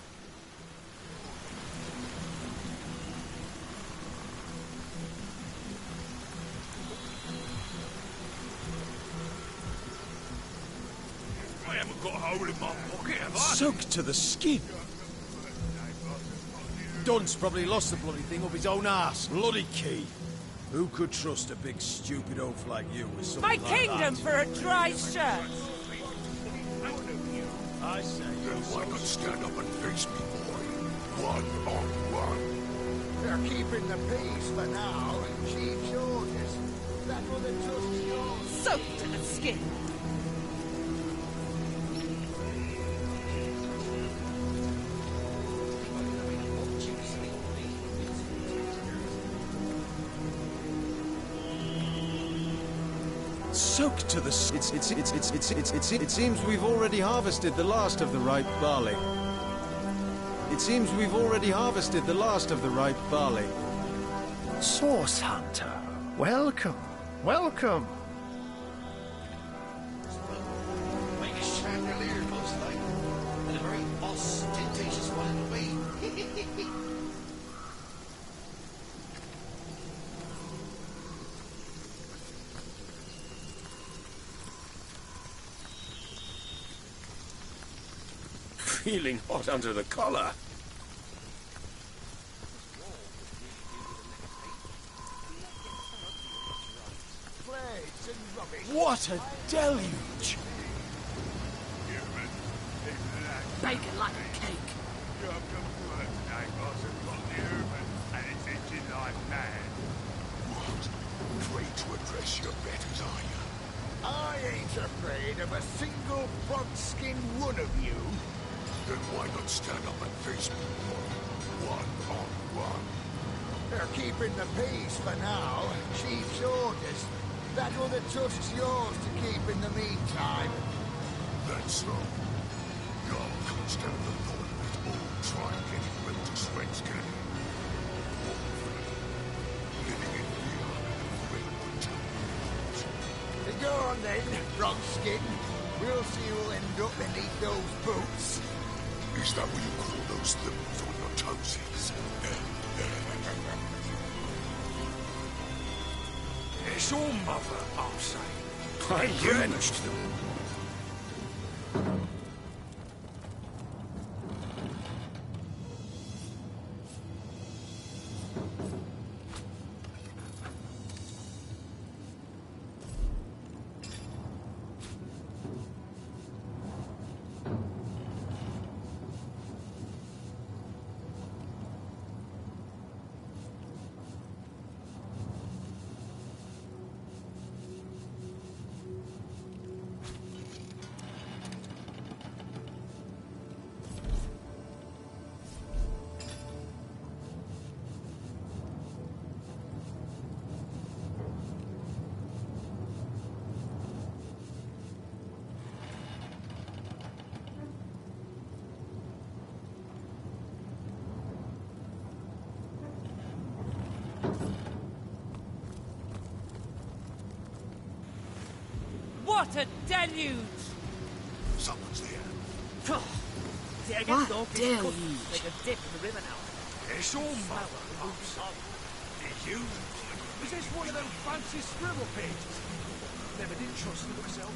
I haven't got a hole in my pocket, have I? Soaked to the skin. Dunn's probably lost the bloody thing up his own arse. Bloody key. Who could trust a big stupid oaf like you with something My like kingdom that? for a dry shirt. I say, Then why not stand up and face me, boy? One on one. They're keeping the peace for now and cheap shorters. That will the trust yours. Soaked to the skin. soaked to the... It seems we've already harvested the last of the ripe barley. It seems we've already harvested the last of the ripe barley. Source Hunter, welcome, welcome. Make a chandelier, most like. And a very ostentatious one it'll be. Feeling hot under the collar. What a deluge! Bacon like a cake. Afraid to address your betters, are you? I ain't afraid of a single frog-skinned one of you. Then why not stand up and face me, boy? One on one. They're keeping the peace for now. Chief's orders. That will the trust's yours to keep in the meantime. That's so. Y'all can't stand the thought of it all. Try and get it built to Svenska. Living in fear and afraid to Go on then, Frogskin. We'll see who'll end up beneath those boots. Is that what you call those thimbles on your toesies? It's your mother, I'll say. I drenched them. What a deluge! Someone's there. What deluge? Take a dip in the river now. It's all mother. It's you. Is this one of them fancy scribble pages? Never did trust them myself.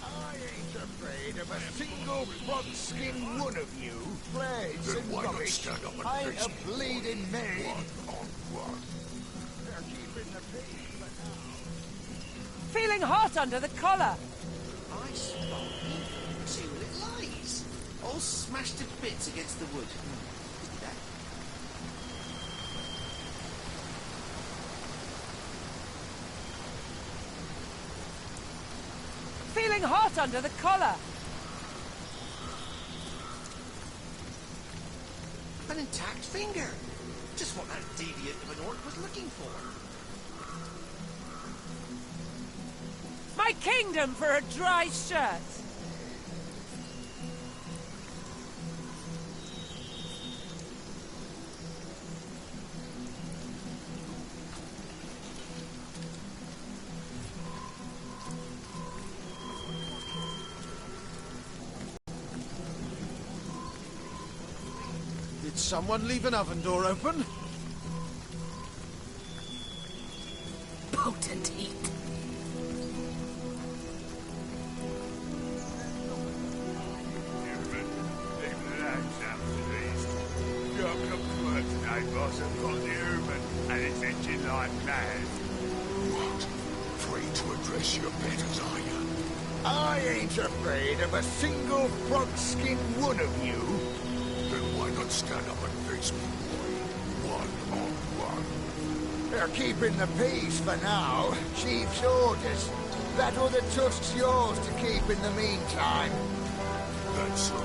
I ain't afraid of a single frog-skin one of you. Plays Then and why not rubbish. stand up and I'm face a me? bleeding maid. One on one. They're keeping the peace for now. Feeling hot under the collar. I spot evil. See what it lies. All smashed to bits against the wood. Isn't that? Feeling hot under the collar. An intact finger. Just what that deviant of an orc was looking for. My kingdom for a dry shirt. Did someone leave an oven door open? Potent heat. Afraid to address your betters, are you? I ain't afraid of a single frog-skin one of you. Then why not stand up and face me, boy? One on one. They're keeping the peace for now. Chief's orders. That other tusk's yours to keep in the meantime. That's so.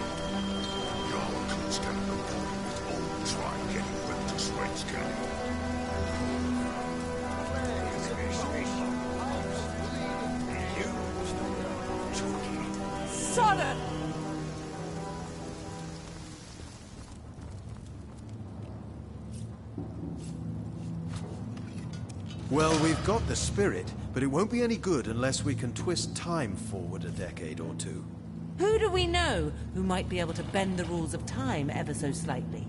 Y'all can stand up or try getting back to shreds, can you? Sodden! Well, we've got the spirit, but it won't be any good unless we can twist time forward a decade or two. Who do we know who might be able to bend the rules of time ever so slightly?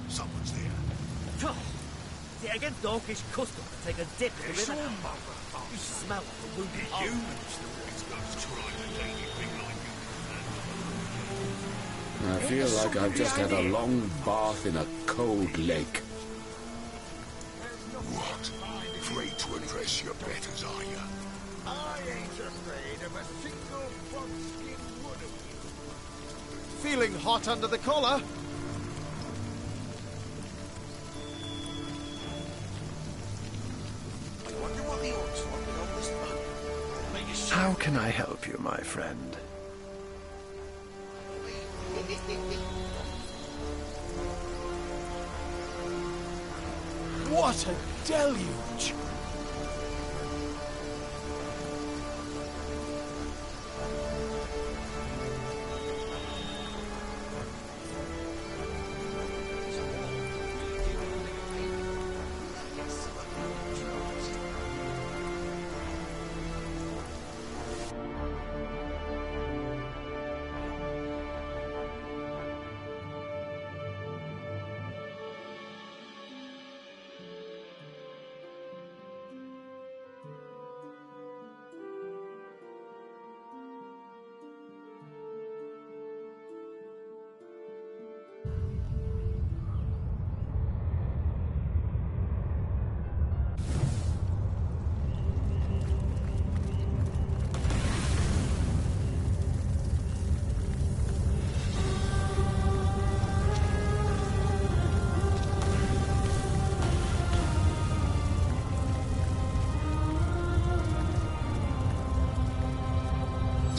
Someone's there. It's against orcish custom to take a dip in the river now. You smell like a wounded You? I feel like I've just had a long bath in a cold lake. What? Afraid to address your betters, are you? I ain't afraid of a single frog-skin one of you. Feeling hot under the collar? I wonder what the orcs want with all this fun. How can I help you, my friend? What a deluge!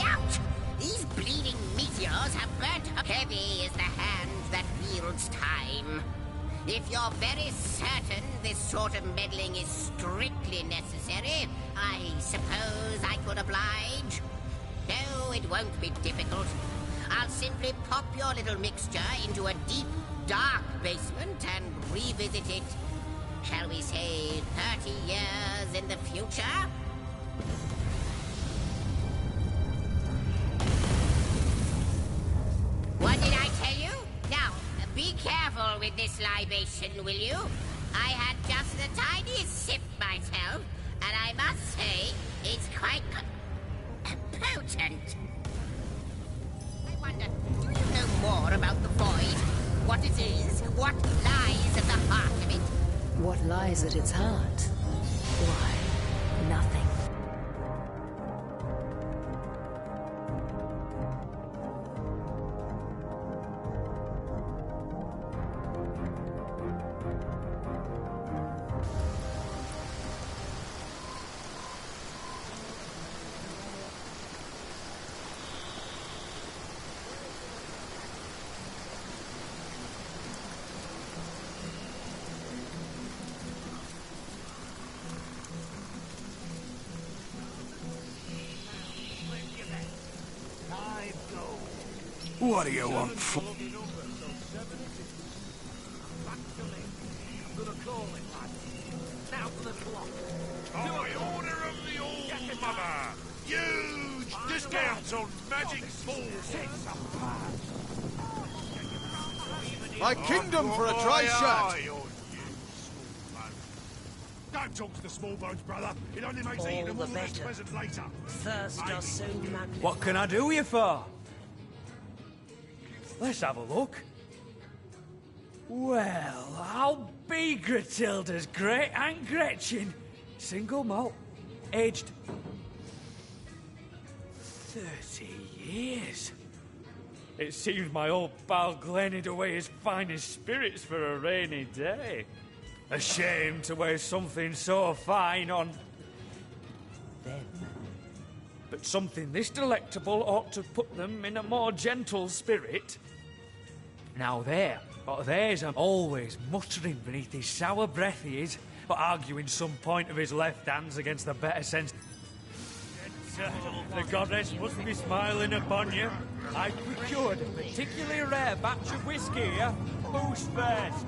Ouch! These bleeding meteors have burnt up. Heavy is the hand that wields time. If you're very certain this sort of meddling is strictly necessary, I suppose I could oblige. No, it won't be difficult. I'll simply pop your little mixture into a deep, dark basement and revisit it, shall we say, 30 years in the future? What did I tell you? Now, be careful with this libation, will you? I had just the tiniest sip myself, and I must say, it's quite potent. I wonder, do you know more about the void? What it is? What lies at the heart of it? What lies at its heart? Why, nothing. What do you want for? By order of the All-Mother! Huge discounts on magic balls! My kingdom for a dry shot! Don't talk to the small bones, brother. It only makes All eating the them all less better. pleasant later. Thirst does so magnificent. What can I do you for? Let's have a look. Well, I'll be Gratilda's great Aunt Gretchen. Single malt, aged 30 years. It seems my old pal Glenn hid away his finest spirits for a rainy day. A shame to waste something so fine on them. But something this delectable ought to put them in a more gentle spirit. Now there's I'm always muttering beneath his sour breath he is, but arguing some point of his left hands against the better sense. The goddess must be smiling upon you. I've procured a particularly rare batch of whiskey here. Who's first?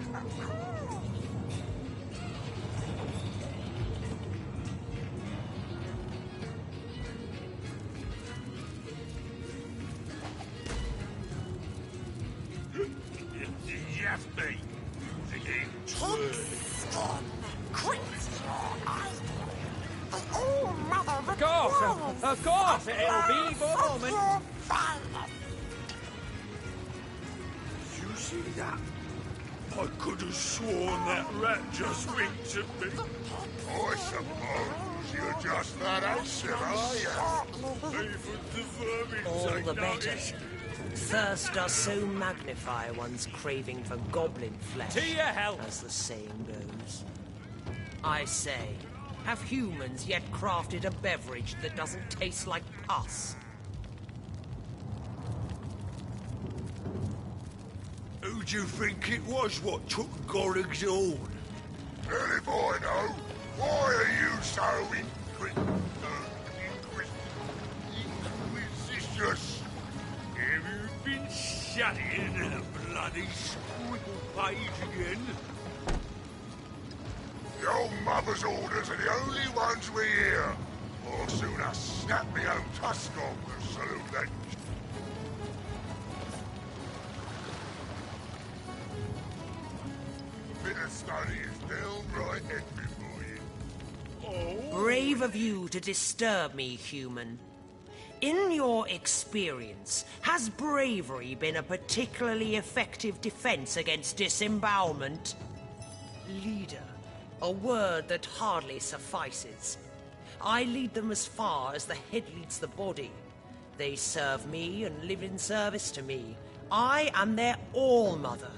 Yaffy! Of course, it'll be for a moment. You see that? I could have sworn that rat just winked at me. I suppose you're just that ancient, are you? Even the vermin All take the better. notice. Thirst does so magnify one's craving for goblin flesh, To your health. as the saying goes. I say, have humans yet crafted a beverage that doesn't taste like pus? Who do you think it was what took Gorig's horn? Well, if I know, why are you so inquisitive? Have you been studying a bloody scribble page again? Your mother's orders are the only ones we hear. Or sooner snap me own tusk off and salute that. Bit of study is downright epic for you. Brave of you to disturb me, human. In your experience, has bravery been a particularly effective defense against disembowelment? Leader, a word that hardly suffices. I lead them as far as the head leads the body. They serve me and live in service to me. I am their all-mother,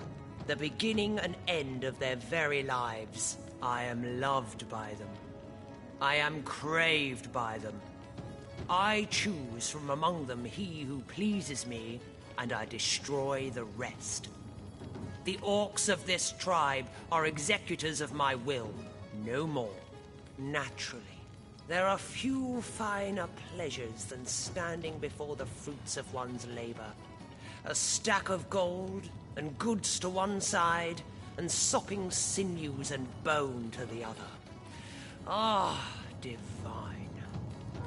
the beginning and end of their very lives. I am loved by them. I am craved by them. I choose from among them he who pleases me, and I destroy the rest. The orcs of this tribe are executors of my will, no more. Naturally, There are few finer pleasures than standing before the fruits of one's labor. A stack of gold and goods to one side, and sopping sinews and bone to the other. Ah, divine.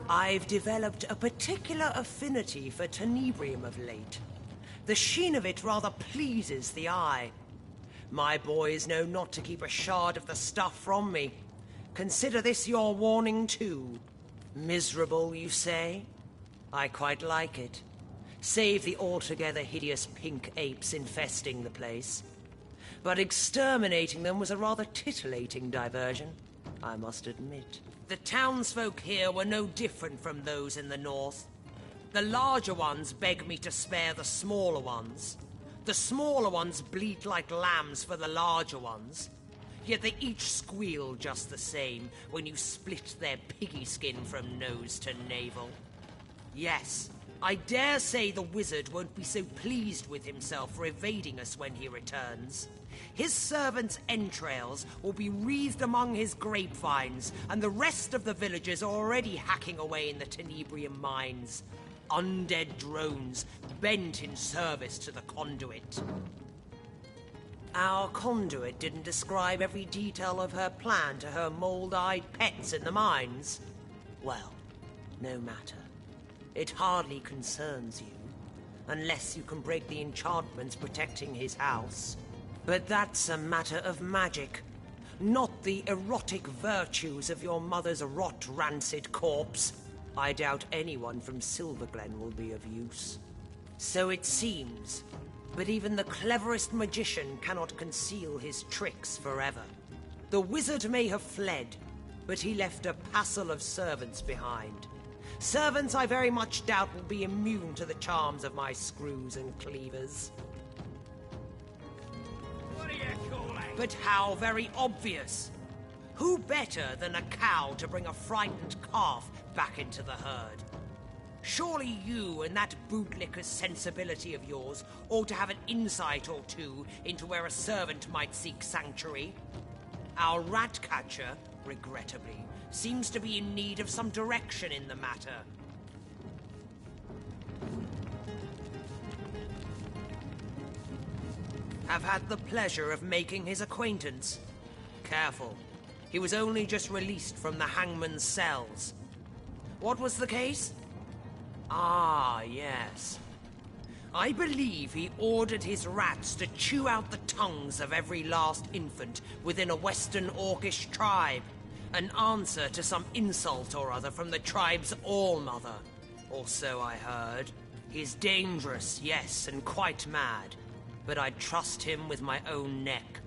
I've developed a particular affinity for tenebrium of late. The sheen of it rather pleases the eye. My boys know not to keep a shard of the stuff from me. Consider this your warning too. Miserable, you say? I quite like it. Save the altogether hideous pink apes infesting the place. But exterminating them was a rather titillating diversion, I must admit. The townsfolk here were no different from those in the north. The larger ones beg me to spare the smaller ones. The smaller ones bleat like lambs for the larger ones. Yet they each squeal just the same when you split their piggy skin from nose to navel. Yes, I dare say the wizard won't be so pleased with himself for evading us when he returns. His servants' entrails will be wreathed among his grapevines, and the rest of the villagers are already hacking away in the tenebrium mines. Undead drones bent in service to the conduit. Our conduit didn't describe every detail of her plan to her mold-eyed pets in the mines. Well, no matter. It hardly concerns you, unless you can break the enchantments protecting his house. But that's a matter of magic, not the erotic virtues of your mother's rot-rancid corpse. I doubt anyone from Silverglen will be of use. So it seems, but even the cleverest magician cannot conceal his tricks forever. The wizard may have fled, but he left a passel of servants behind. Servants I very much doubt will be immune to the charms of my screws and cleavers. But how very obvious! Who better than a cow to bring a frightened calf back into the herd? Surely you and that bootlicker's sensibility of yours ought to have an insight or two into where a servant might seek sanctuary. Our rat catcher, regrettably, seems to be in need of some direction in the matter. Have had the pleasure of making his acquaintance. Careful. He was only just released from the hangman's cells. What was the case? Ah, yes. I believe he ordered his rats to chew out the tongues of every last infant within a Western Orcish tribe. An answer to some insult or other from the tribe's all-mother. Or so I heard. He's dangerous, yes, and quite mad. But I'd trust him with my own neck.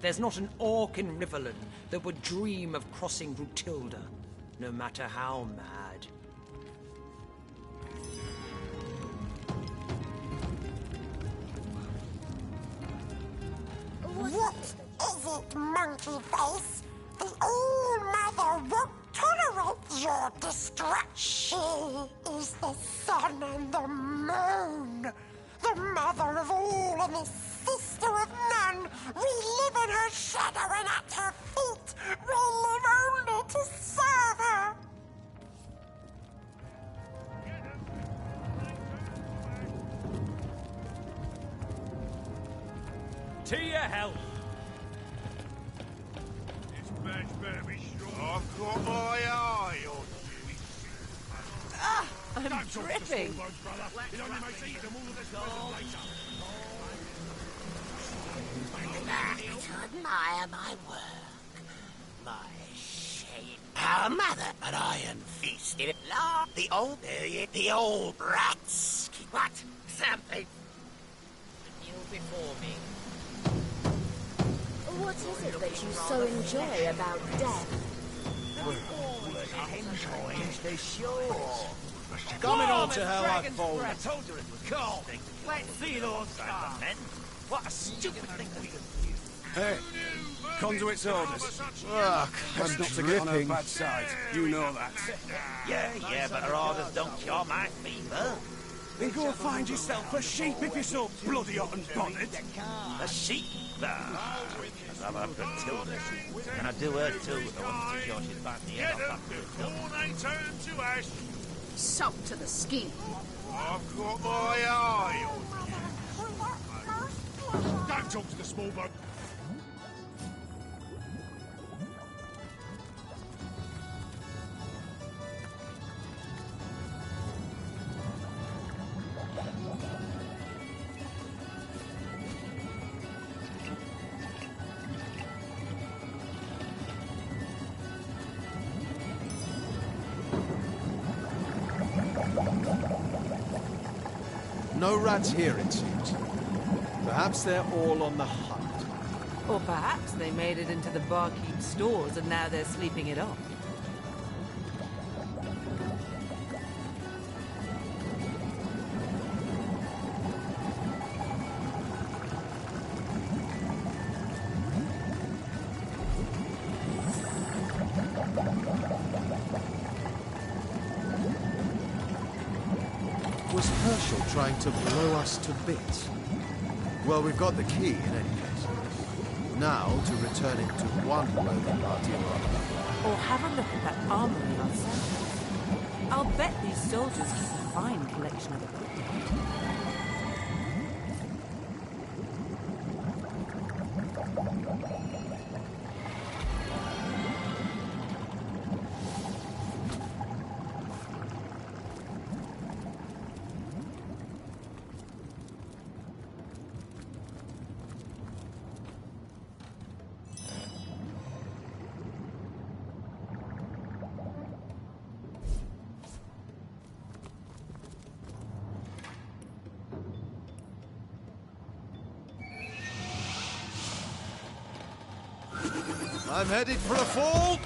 There's not an orc in Riverland that would dream of crossing Brutilda, no matter how mad. What is it, monkey face? The All-Mother won't tolerate your destruction. She is the sun and the moon, the mother of all and the sister of none. We live in her shadow and at her feet. We live only to serve her. To your health. This badge better be strong. I've got my eye on you. Ah, I'm dripping. It only makes eating them all of this later. Back to admire my work. My shame. Our mother, an iron fist. The old rats. What? Something new before me. What is it that you so enjoy about death? Enjoying the shore. Coming on to her like bold. I told you it was cool. Let's see those men. What a stupid thing to do. Hey, conduit's orders. Ugh, Best not to get on her bad side. You know that. Yeah, but her orders don't cure my fever. Then go find yourself a sheep if you're so bloody hot and bothered. A sheep? I'll have to tilt her. And I do her too, if I want to sure she's back the head off that Before they turn to ash, Soaked to the skin. I've got my eye on you. Don't talk to the small boat. No rats here, it seems. Perhaps they're all on the hunt. Or perhaps they made it into the barkeep stores and now they're sleeping it off. Was Herschel trying to blow us to bits? Well, we've got the key in any case. Now to return it to one roving party or other. Or have a look at that armory ourselves. I'll bet these soldiers keep a fine collection of equipment. I'm headed for a fall.